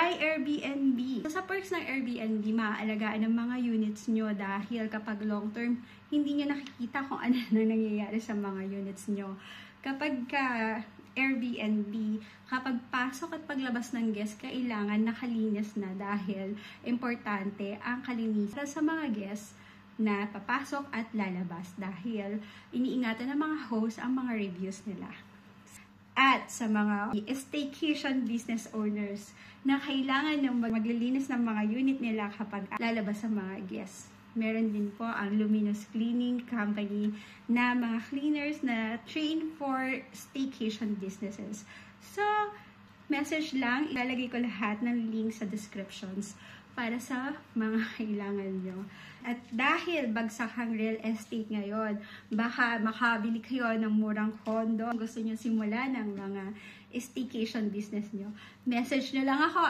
Try Airbnb. So, sa perks ng Airbnb, maaalagaan ng mga units nyo dahil kapag long term, hindi nyo nakikita kung ano na nangyayari sa mga units nyo. Kapag Airbnb, kapag pasok at paglabas ng guest, kailangan nakalinis na dahil importante ang kalinisan sa mga guests na papasok at lalabas dahil iniingatan ng mga host ang mga reviews nila. At sa mga staycation business owners na kailangan ng maglilinis ng mga unit nila kapag lalabas ang mga guests. Meron din po ang Luminous Cleaning Company na mga cleaners na trained for staycation businesses. So, message lang, ilalagay ko lahat ng link sa descriptions para sa mga kailangan nyo. At dahil bagsak ang real estate ngayon, baka makabili kayo ng murang condo. Gusto nyo simula ng mga staycation business nyo. Message nyo lang ako.